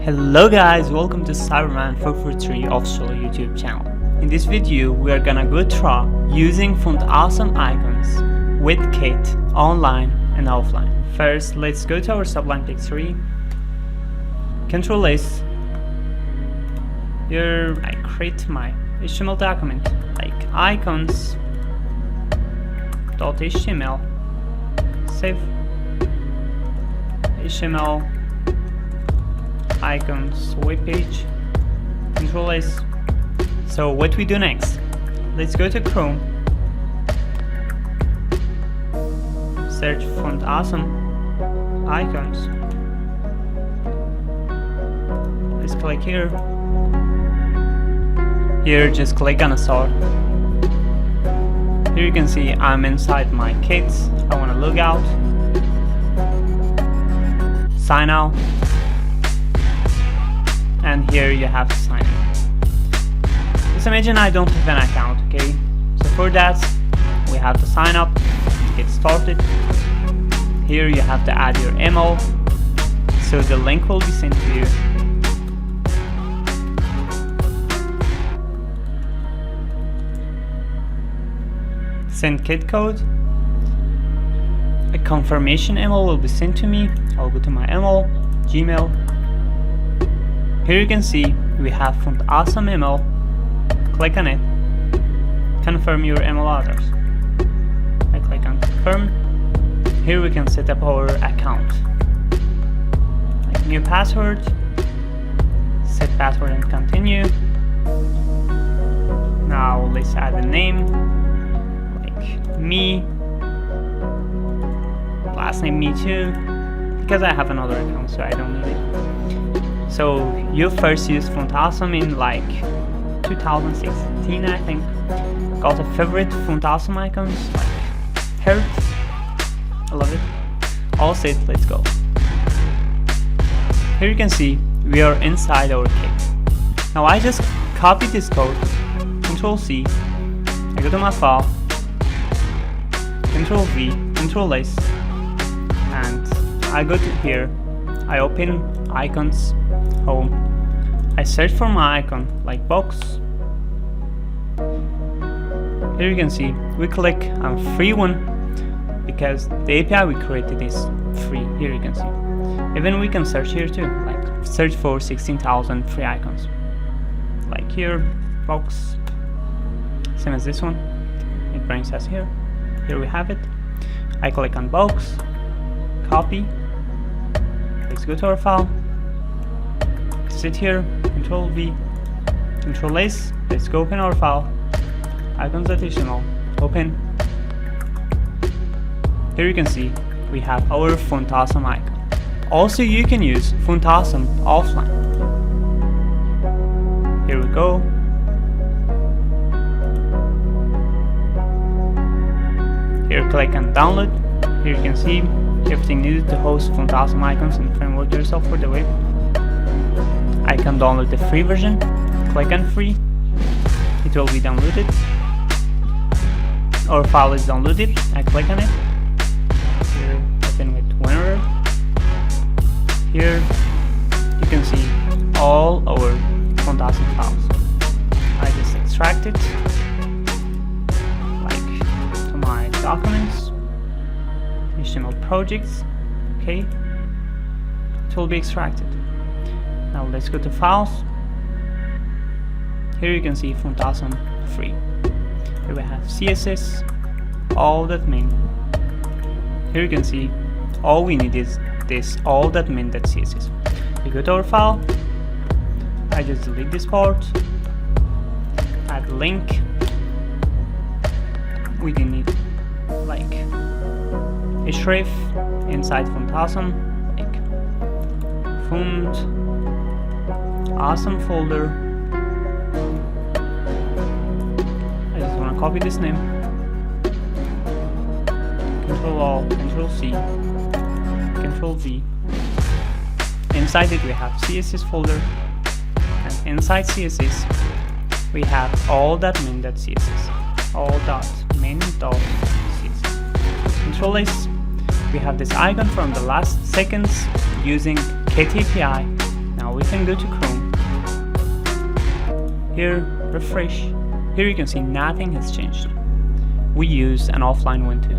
Hello guys, welcome to Sublime 443 official YouTube channel. In this video, we are gonna go through using fontawesome icons with Kit online and offline. First, let's go to our Sublime Pick 3. Control S. Here I create my HTML document like icons.html. Save HTML icons web page. Control S. So what we do next? Let's go to Chrome. Search fontawesome icons. Let's click here. Here, just click on a star. Here you can see I'm inside my kits. I want to log out. Sign out. And here you have to sign in. Just imagine I don't have an account, okay? So for that, we have to sign up to get started. Here you have to add your email, so the link will be sent to you. Send kit code. A confirmation email will be sent to me. I'll go to my email, Gmail. Here you can see we have fontawesome email. Click on it. Confirm your email address. I click on confirm. Here we can set up our account. Like new password. Set password and continue. Now let's add a name. Like me. Last name me too. Because I have another account, so I don't need it. So you first used fontawesome in like 2016, I think. Got a favorite fontawesome icons like heart. I love it. All set, let's go. Here you can see we are inside our kit. Now I just copy this code, Control C. I go to my file, Control V, Control S, and I go to here. I open icons, home. I search for my icon like box. Here you can see we click on free one because the API we created is free. Here you can see. Even we can search here too, like search for 16,000 free icons. Like here, box, same as this one. It brings us here. Here we have it. I click on box, copy. Let's go to our file. Sit here, Control V, Control S. Let's go open our file. Icons.html. Open. Here you can see we have our fontawesome icon. Also, you can use fontawesome offline. Here we go. Here, click on download. Here you can see everything needed to host fontawesome icons and framework yourself for the web. I can download the free version. Click on free. It will be downloaded. Our file is downloaded. I click on it. Here, open with WinRAR. Here, you can see all our fontawesome files. I just extract it, like to my documents, HTML projects. Okay, it will be extracted. Now let's go to files. Here you can see fontawesome free. Here we have CSS, all that mean. Here you can see all we need is this all that CSS. We go to our file. I just delete this part. Add link. We can need like a shref inside fontawesome, like font awesome folder. I just want to copy this name. Control Alt, Control C, Control V. Inside it we have CSS folder, and inside CSS we have all.main.css, all.main.css. Control S. We have this icon from the last seconds using Kit API. Now we can go to Chrome. Here, refresh. Here you can see nothing has changed. We use an offline one too.